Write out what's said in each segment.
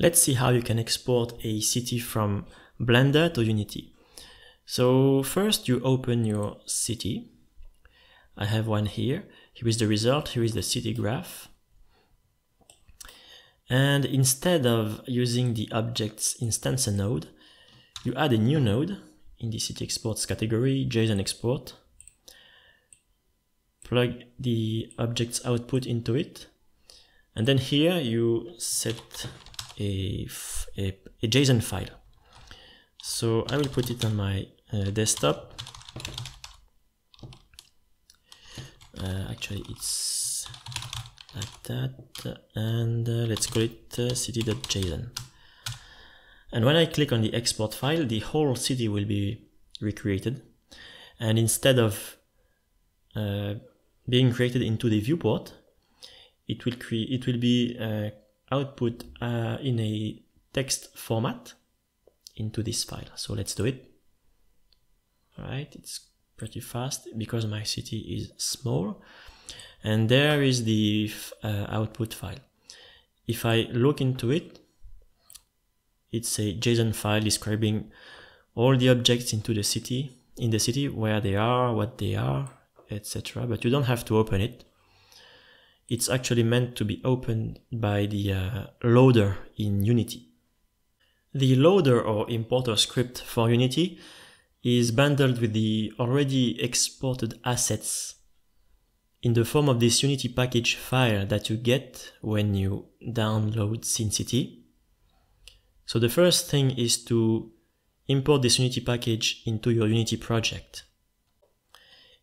Let's see how you can export a city from Blender to Unity. So first you open your city. I have one here. Here is the result. Here is the city graph. And instead of using the objects instance node, you add a new node in the city exports category, JSON export. Plug the object's output into it. And then here you set a JSON file. So I will put it on my desktop. Actually, it's like that, and let's call it city.json. And when I click on the export file, the whole city will be recreated. And instead of being created into the viewport, it will be output in a text format into this file. So let's do it. All right, it's pretty fast because my city is small. And there is the output file. If I look into it, it's a JSON file describing all the objects in the city, where they are, what they are, etc. But you don't have to open it. It's actually meant to be opened by the loader in Unity. The loader or importer script for Unity is bundled with the already exported assets in the form of this Unity package file that you get when you download SceneCity. So the first thing is to import this Unity package into your Unity project.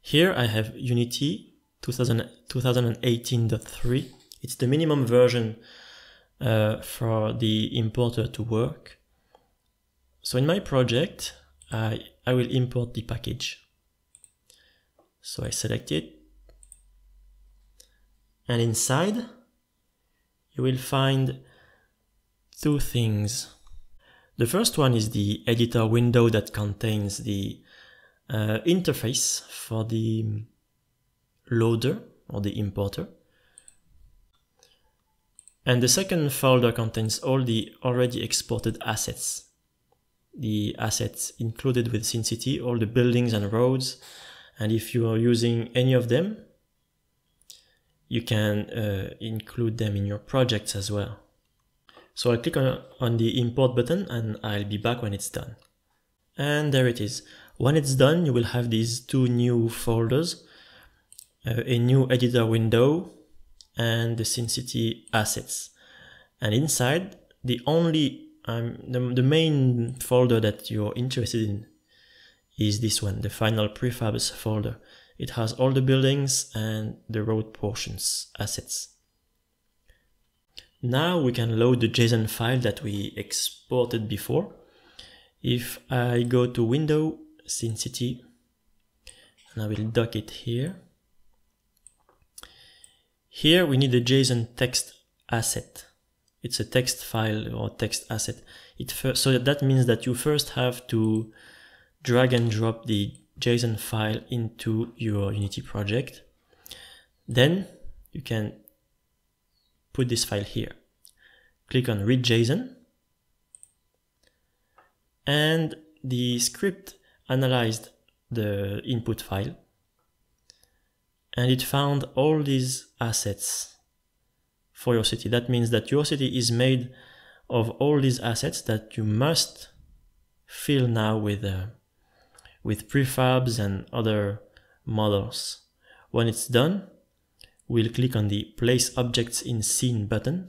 Here I have Unity 2018.3. It's the minimum version for the importer to work. So in my project, I will import the package. So I select it. And inside, you will find two things. The first one is the editor window that contains the interface for the loader or the importer. And the second folder contains all the already exported assets. The assets included with SceneCity, all the buildings and roads. And if you are using any of them, you can include them in your projects as well. So I'll click on the import button and I'll be back when it's done. And there it is. When it's done, you will have these two new folders, a new editor window and the SceneCity assets. And inside, the main folder that you're interested in is this one, the final prefabs folder. It has all the buildings and the road portions assets. Now we can load the JSON file that we exported before. If I go to Window, SceneCity, and I will dock it here. Here we need a JSON text asset. It's a text file or text asset. So that means that you first have to drag and drop the JSON file into your Unity project. Then you can put this file here. Click on Read JSON. And the script analyzed the input file. And it found all these assets for your city. That means that your city is made of all these assets that you must fill now with prefabs and other models. When it's done, we'll click on the Place Objects in Scene button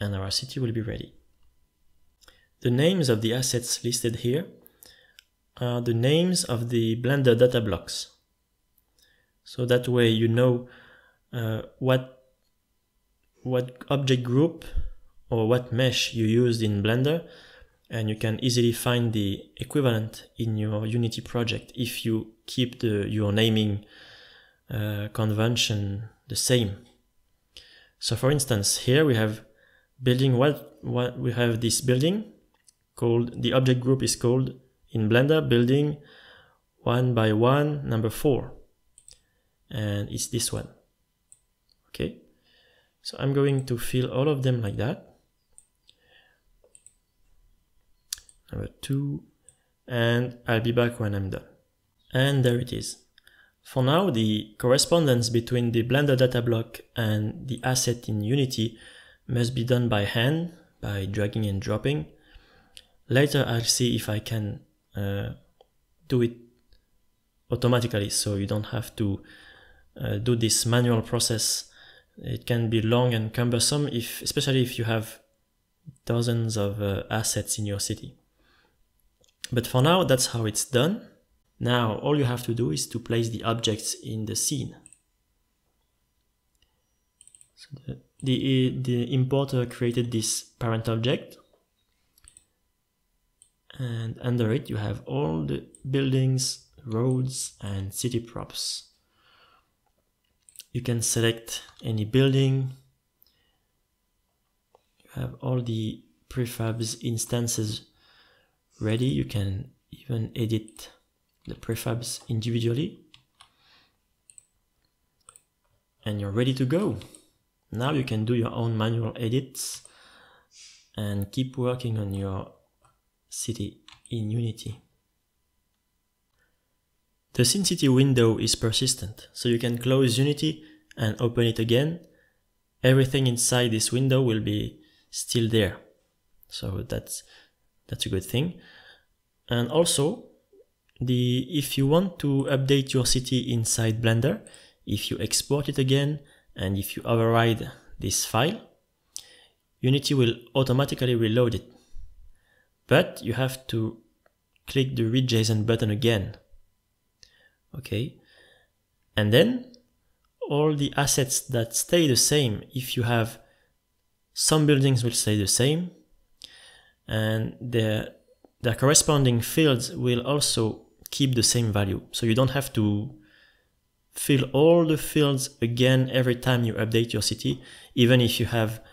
and our city will be ready. The names of the assets listed here are the names of the Blender data blocks. So that way you know what object group or what mesh you used in Blender, and you can easily find the equivalent in your Unity project if you keep your naming convention the same. So for instance, here we have building we have this building called, the object group is called in Blender building 1 by 1 number 4, and it's this one. Okay, so I'm going to fill all of them like that. number 2, and I'll be back when I'm done. And there it is. For now, the correspondence between the Blender data block and the asset in Unity must be done by hand, by dragging and dropping. Later I'll see if I can do it automatically, so you don't have to do this manual process. It can be long and cumbersome, especially if you have dozens of assets in your city. But for now, that's how it's done. Now, all you have to do is to place the objects in the scene. So the importer created this parent object, and under it you have all the buildings, roads, and city props. You can select any building. You have all the prefabs instances ready. You can even edit the prefabs individually. And you're ready to go. Now you can do your own manual edits and keep working on your city in Unity. The SceneCity window is persistent, so you can close Unity and open it again. Everything inside this window will be still there. So that's a good thing. And also, if you want to update your city inside Blender, if you export it again and if you override this file, Unity will automatically reload it. But you have to click the Read JSON button again. Okay, and then all the assets that stay the same, if you have some buildings will stay the same, and their corresponding fields will also keep the same value. So you don't have to fill all the fields again every time you update your city, even if you have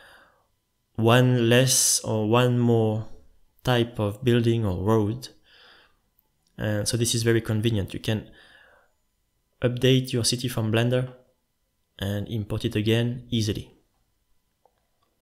one less or one more type of building or road. And so this is very convenient. You can update your city from Blender and import it again easily.